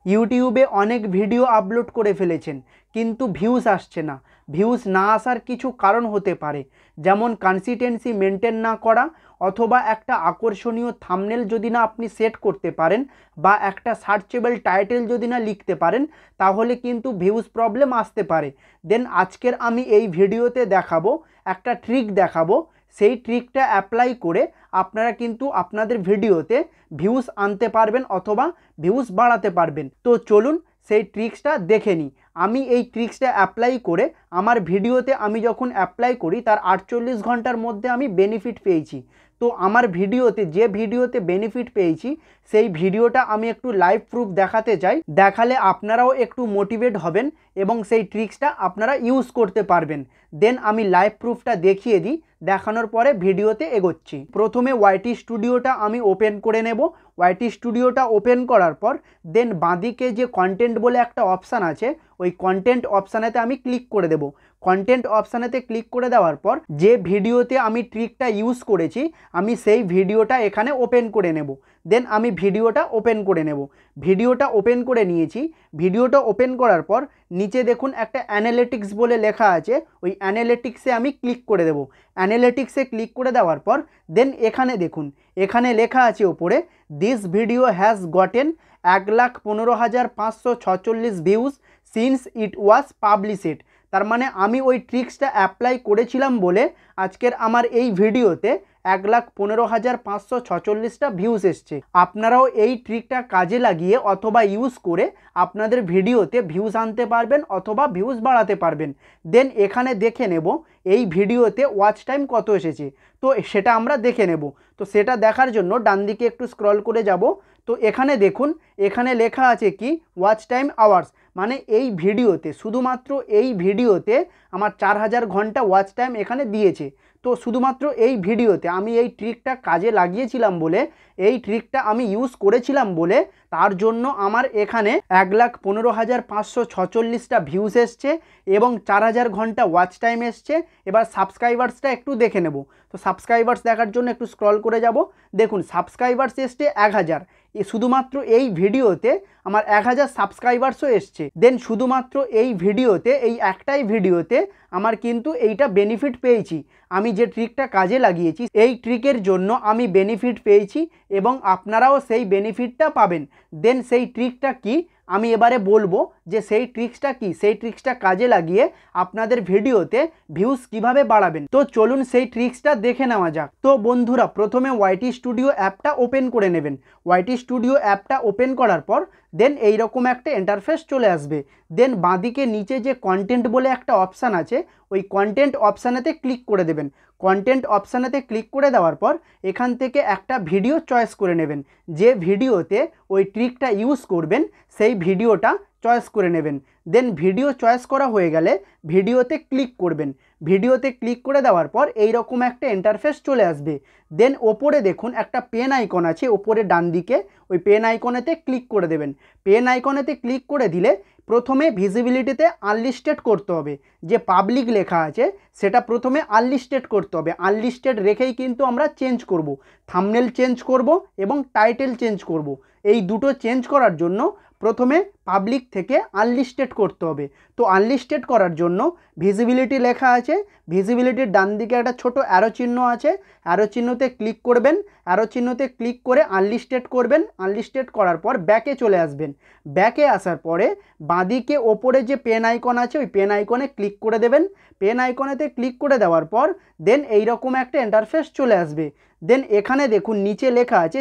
ইউটিউবে অনেক video upload করে ফেলেছেন কিন্তু ভিউজ আসছে না। ভিউজ না আসার কিছু কারণ হতে পারে, যেমন কনসিস্টেন্সি মেনটেন না করা, অথবা একটা আকর্ষণীয় থাম্বনেল যদি না আপনি সেট করতে পারেন, বা একটা সার্চেবল টাইটেল যদি না লিখতে পারেন, তাহলে কিন্তু ভিউজ প্রবলেম আসতে পারে। দেন আজকের আমি এই ভিডিওতে দেখাবো, একটা ট্রিক দেখাবো। সেই ট্রিকটা অ্যাপ্লাই করে আপনারা কিন্তু আপনাদের ভিডিওতে ভিউজ আনতে পারবেন অথবা ভিউজ বাড়াতে পারবেন। তো চলুন সেই ট্রিক্সটা দেখে নিই। আমি এই ট্রিক্সটা অ্যাপ্লাই করে আমার ভিডিওতে আমি যখন অ্যাপ্লাই করি তার 48 ঘন্টার মধ্যে আমি বেনিফিট পেয়েছি। তো আমার ভিডিওতে যে ভিডিওতে বেনিফিট পেয়েছি সেই ভিডিওটা আমি একটু লাইভ প্রুফ দেখাতে চাই, দেখালে আপনারাও একটু মোটিভেট হবেন এবং সেই ট্রিক্সটা আপনারা ইউজ করতে পারবেন। দেন আমি লাইভ প্রুফটা দেখিয়ে দিই, দেখানোর পরে ভিডিওতে এগোচ্ছি। প্রথমে ওয়াইটি স্টুডিওটা আমি ওপেন করে নেব। ওয়াইটি স্টুডিওটা ওপেন করার পর দেন বাঁদিকে যে কন্টেন্ট বলে একটা অপশান আছে, ওই কন্টেন্ট অপশানেতে আমি ক্লিক করে দেব। কন্টেন্ট অপশানেতে ক্লিক করে দেওয়ার পর যে ভিডিওতে আমি ট্রিকটা ইউজ করেছি আমি সেই ভিডিওটা এখানে ওপেন করে নেব। দেন আমি ভিডিওটা ওপেন করে নেব। ভিডিওটা ওপেন করে নিয়েছি। ভিডিওটা ওপেন করার পর নিচে দেখুন একটা অ্যানালিটিক্স বলে লেখা আছে, ওই অ্যানালিটিক্সে আমি ক্লিক করে দেব। অ্যানালিটিক্সে ক্লিক করে দেওয়ার পর দেন এখানে দেখুন, এখানে লেখা আছে ওপরে, this video has gotten 1,15,546 views since it was published. তার মানে আমি ওই ট্রিক্সটা অ্যাপ্লাই করেছিলাম বলে আজকের আমার এই ভিডিওতে 1,15,546টা ভিউজ এসছে। আপনারাও এই ট্রিকটা কাজে লাগিয়ে অথবা ইউজ করে আপনাদের ভিডিওতে ভিউজ আনতে পারবেন অথবা ভিউজ বাড়াতে পারবেন। দেন এখানে দেখে নেব এই ভিডিওতে ওয়াচ টাইম কত এসেছে, তো সেটা আমরা দেখে নেব। তো সেটা দেখার জন্য ডান দিকে একটু স্ক্রল করে যাব। তো এখানে দেখুন, এখানে লেখা আছে কি ওয়াচ টাইম আওয়ার্স, মানে এই ভিডিওতে, শুধুমাত্র এই ভিডিওতে আমার 4000 ঘন্টা ওয়াচ টাইম এখানে দিয়েছে। তো শুধুমাত্র এই ভিডিওতে আমি এই ট্রিকটা কাজে লাগিয়েছিলাম বলে, এই ট্রিকটা আমি ইউজ করেছিলাম বলে তার জন্য আমার এখানে 1,15,546টা ভিউজ এসছে এবং 4000 ঘন্টা ওয়াচ টাইম এসছে। এবার সাবস্ক্রাইবার্সটা একটু দেখে নেব। তো সাবস্ক্রাইবার্স দেখার জন্য একটু স্ক্রল করে যাব। দেখুন সাবস্ক্রাইবার্স এসছে 1000। শুধুমাত্র এই ভিডিওতে আমার 1000 সাবস্ক্রাইবার্সও এসছে। দেন শুধুমাত্র এই ভিডিওতে, এই একটাই ভিডিওতে আমার কিন্তু এইটা বেনিফিট পেয়েছি। আমি যে ট্রিকটা কাজে লাগিয়েছি এই ট্রিকের জন্য আমি বেনিফিট পেয়েছি এবং আপনারাও সেই বেনিফিটটা পাবেন। দেন সেই ট্রিকটা কি আমি এবারে বলবো, যে সেই ট্রিক্সটা কি, সেই ট্রিক্সটা কাজে লাগিয়ে আপনাদের ভিডিওতে ভিউজ কিভাবে বাড়াবেন। তো চলুন সেই ট্রিক্সটা দেখে নেওয়া যাক। তো বন্ধুরা, প্রথমে ওয়াইটি স্টুডিও অ্যাপটা ওপেন করে নেবেন। ওয়াইটি স্টুডিও অ্যাপটা ওপেন করার পর দেন এইরকম একটা ইন্টারফেস চলে আসবে। দেন বাঁদিকে নিচে যে কন্টেন্ট বলে একটা অপশান আছে, ওই কন্টেন্ট অপশানেতে ক্লিক করে দেবেন। কন্টেন্ট অপশানেতে ক্লিক করে দেওয়ার পর এখান থেকে একটা ভিডিও চয়েস করে নেবেন। যে ভিডিওতে ওই ট্রিকটা ইউজ করবেন সেই ভিডিওটা চয়েস করে নেবেন। দেন ভিডিও চয়েস করা হয়ে গেলে ভিডিওতে ক্লিক করবেন। ভিডিওতে ক্লিক করে দেওয়ার পর এই রকম একটা ইন্টারফেস চলে আসবে। দেন ওপরে দেখুন একটা পেন আইকন আছে ওপরে ডান দিকে, ওই পেন আইকনেতে ক্লিক করে দেবেন। পেন আইকনেতে ক্লিক করে দিলে প্রথমে ভিজিবিলিটিতে আনলিস্টেড করতে হবে। যে পাবলিক লেখা আছে সেটা প্রথমে আনলিস্টেড করতে হবে। আনলিস্টেড রেখেই কিন্তু আমরা চেঞ্জ করব, থাম্বনেল চেঞ্জ করব এবং টাইটেল চেঞ্জ করব। এই দুটো চেঞ্জ করার জন্য প্রথমে পাবলিক থেকে আনলিস্টেড করতে হবে। তো আনলিস্টেড করার জন্য ভিজিবিলিটি লেখা আছে, ভিজিবিলিটির ডান দিকে একটা ছোট অ্যারো চিহ্ন আছে, অ্যারো চিহ্নতে ক্লিক করবেন। অ্যারো চিহ্নতে ক্লিক করে আনলিস্টেড করবেন। আনলিস্টেড করার পর ব্যাকে চলে আসবেন। ব্যাকে আসার পরে বাঁদিকে ওপরে যে পেন আইকন আছে ওই পেন আইকনে ক্লিক করে দেবেন। পেন আইকনেতে ক্লিক করে দেওয়ার পর দেন এইরকম একটা ইন্টারফেস চলে আসবে। দেন এখানে দেখুন নিচে লেখা আছে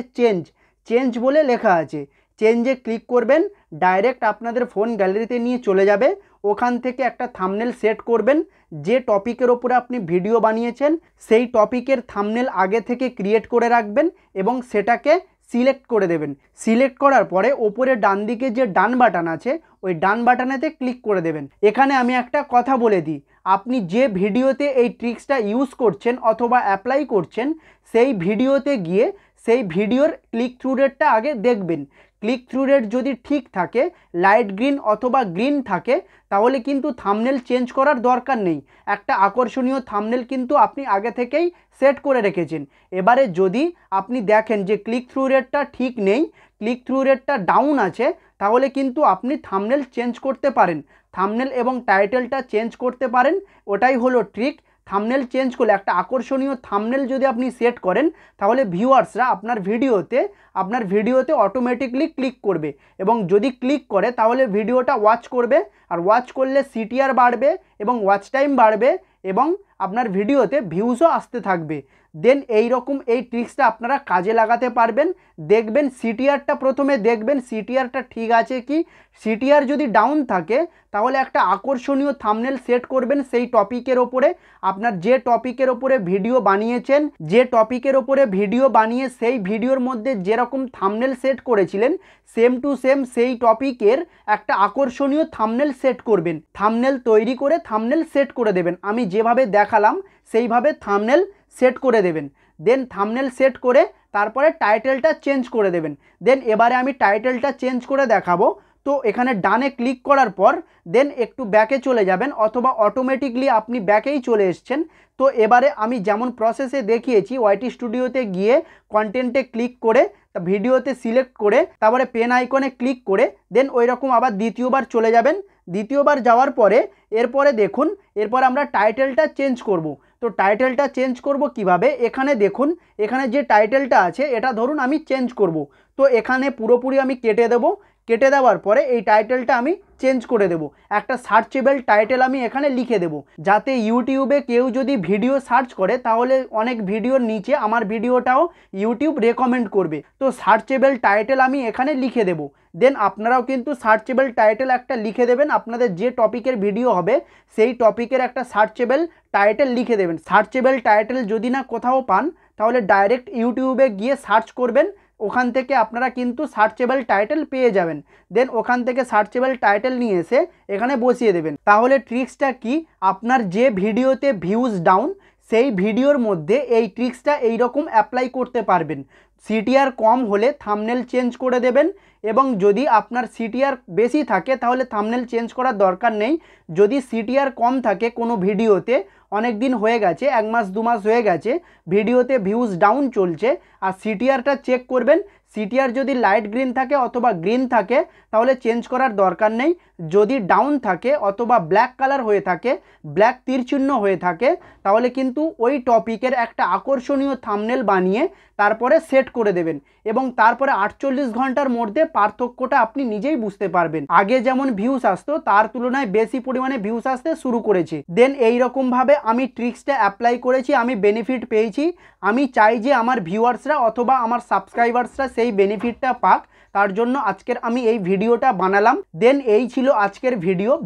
চেঞ্জ বলে লেখা আছে। চেঞ্জে ক্লিক করবেন, ডাইরেক্ট আপনাদের ফোন গ্যালারিতে নিয়ে চলে যাবে। ওখান থেকে একটা থাম্বনেল সেট করবেন। যে টপিকের ওপরে আপনি ভিডিও বানিয়েছেন সেই টপিকের থাম্বনেল আগে থেকে ক্রিয়েট করে রাখবেন এবং সেটাকে সিলেক্ট করে দেবেন। সিলেক্ট করার পরে ওপরে ডান দিকে যে ডান বাটন আছে ওই ডান বাটনেতে ক্লিক করে দেবেন। এখানে আমি একটা কথা বলে দিই, আপনি যে ভিডিওতে এই ট্রিক্সটা ইউজ করছেন অথবা অ্যাপ্লাই করছেন সেই ভিডিওতে গিয়ে সেই ভিডিওর ক্লিক থ্রু রেটটা আগে দেখবেন। ক্লিক থ্রু রেট যদি ঠিক থাকে, লাইট গ্রিন অথবা গ্রিন থাকে, তাহলে কিন্তু থাম্বনেল চেঞ্জ করার দরকার নেই। একটা আকর্ষণীয় থাম্বনেল কিন্তু আপনি আগে থেকেই সেট করে রেখেছেন। এবারে যদি আপনি দেখেন যে ক্লিক থ্রু রেটটা ঠিক নেই, ক্লিক থ্রু রেটটা ডাউন আছে তাহলে কিন্তু আপনি থাম্বনেল চেঞ্জ করতে পারেন, থাম্বনেল এবং টাইটেলটা চেঞ্জ করতে পারেন। ওটাই হলো ট্রিক। থাম্বনেল চেঞ্জ করলে একটা আকর্ষণীয় থাম্বনেল যদি আপনি সেট করেন তাহলে ভিউয়ার্সরা আপনার ভিডিওতে অটোমেটিকলি ক্লিক করবে, এবং যদি ক্লিক করে তাহলে ভিডিওটা ওয়াচ করবে, আর ওয়াচ করলে সিটিআর বাড়বে এবং ওয়াচ টাইম বাড়বে এবং আপনার ভিডিওতে ভিউজও আসতে থাকবে। দেন এই রকম এই ট্রিক্সটা আপনারা কাজে লাগাতে পারবেন। দেখবেন সিটিআরটা প্রথমে দেখবেন সিটিআরটা ঠিক আছে কি। সিটিআর যদি ডাউন থাকে তাহলে একটা আকর্ষণীয় থাম্বনেল সেট করবেন সেই টপিকের ওপরে। আপনার যে টপিকের ওপরে ভিডিও বানিয়েছেন, যে টপিকের ওপরে ভিডিও বানিয়ে সেই ভিডিওর মধ্যে যেরকম থাম্বনেল সেট করেছিলেন সেম টু সেম সেই টপিকের একটা আকর্ষণীয় থাম্বনেল সেট করবেন। থাম্বনেল তৈরি করে থাম্বনেল সেট করে দেবেন। আমি যেভাবে দেখালাম সেইভাবে থাম্বনেল সেট করে দেবেন। দেন থাম্বনেল সেট করে তারপরে টাইটেলটা চেঞ্জ করে দেবেন। দেন এবারে আমি টাইটেলটা চেঞ্জ করে দেখাবো। তো এখানে ডানে ক্লিক করার পর দেন একটু ব্যাকে চলে যাবেন, অথবা অটোমেটিকলি আপনি ব্যাকেই চলে এসছেন। তো এবারে আমি যেমন প্রসেসে দেখিয়েছি ওয়াইটি স্টুডিওতে গিয়ে কন্টেন্টে ক্লিক করে ভিডিওতে সিলেক্ট করে তারপরে পেন আইকনে ক্লিক করে দেন ওই রকম আবার দ্বিতীয়বার চলে যাবেন। দ্বিতীয়বার যাওয়ার পরে এরপরে দেখুন এরপর আমরা টাইটেলটা চেঞ্জ করব। তো টাইটেলটা চেঞ্জ করব কিভাবে, এখানে দেখুন এখানে যে টাইটেলটা আছে এটা ধরুন আমি চেঞ্জ করব। তো এখানে পুরোপুরি আমি কেটে দেব। কেটে দেওয়ার পরে এই টাইটেলটা আমি চেঞ্জ করে দেব। একটা সার্চেবল টাইটেল আমি এখানে লিখে দেব, যাতে ইউটিউবে কেউ যদি ভিডিও সার্চ করে তাহলে অনেক ভিডিওর নিচে আমার ভিডিওটাও ইউটিউব রেকমেন্ড করবে। তো সার্চেবল টাইটেল আমি এখানে লিখে দেব। দেন আপনারাও কিন্তু সার্চেবল টাইটেল একটা লিখে দেবেন। আপনাদের যে টপিকের ভিডিও হবে সেই টপিকের একটা সার্চেবল টাইটেল লিখে দেবেন। সার্চেবল টাইটেল যদি না কোথাও পান তাহলে ডাইরেক্ট ইউটিউবে গিয়ে সার্চ করবেন, ওখান থেকে আপনারা কিন্তু সার্চেবল টাইটেল পেয়ে যাবেন। দেন ওখান থেকে সার্চেবল টাইটেল নিয়ে এসে এখানে বসিয়ে দেবেন। তাহলে ট্রিক্সটা কি, আপনার যে ভিডিওতে ভিউজ ডাউন সেই ভিডিওর মধ্যে এই ট্রিক্সটা এইরকম অ্যাপ্লাই করতে পারবেন। সিটিআর কম হলে থাম্বনেল চেঞ্জ করে দেবেন, এবং যদি আপনার সিটিআর বেশি থাকে তাহলে থাম্বনেল চেঞ্জ করার দরকার নেই। যদি সিটিআর কম থাকে কোনো ভিডিওতে, অনেক দিন হয়ে গেছে 1 মাস 2 মাস হয়ে গেছে ভিডিওতে ভিউজ ডাউন চলছে, আর সিটিআরটা চেক করবেন। সিটিআর যদি লাইট গ্রিন থাকে অথবা গ্রিন থাকে তাহলে চেঞ্জ করার দরকার নেই। যদি ডাউন থাকে অথবা ব্ল্যাক কালার হয়ে থাকে, ব্ল্যাক তীরচিহ্ন হয়ে থাকে, তাহলে কিন্তু ওই টপিকের একটা আকর্ষণীয় থাম্বনেল বানিয়ে তারপরে সেট করে দেবেন, এবং তারপরে 48 ঘন্টার মধ্যে পার্থক্যটা আপনি নিজেই বুঝতে পারবেন। আগে যেমন ভিউস আসতো তার তুলনায় বেশি পরিমাণে ভিউস আসতে শুরু করেছে। দেন এইরকমভাবে আমি ট্রিক্সটা অ্যাপ্লাই করেছি, আমি বেনিফিট পেয়েছি। আমি চাই যে আমার ভিউয়ার্সরা অথবা আমার সাবস্ক্রাইবার্সরা সেই বেনিফিটটা পাক, তার জন্য আজকের আমি এই ভিডিওটা বানালাম। দেন এই ছিল আজকের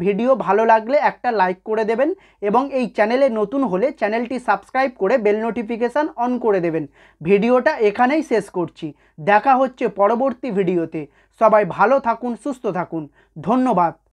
ভিডিও ভালো লাগলে একটা লাইক করে দেবেন, এবং এই চ্যানেলে নতুন হলে চ্যানেলটি সাবস্ক্রাইব করে বেল নোটিফিকেশান অন করে দেবেন। ভিডিওটা এখানেই শেষ করছি, দেখা হচ্ছে পরবর্তী ভিডিওতে। সবাই ভালো থাকুন, সুস্থ থাকুন, ধন্যবাদ।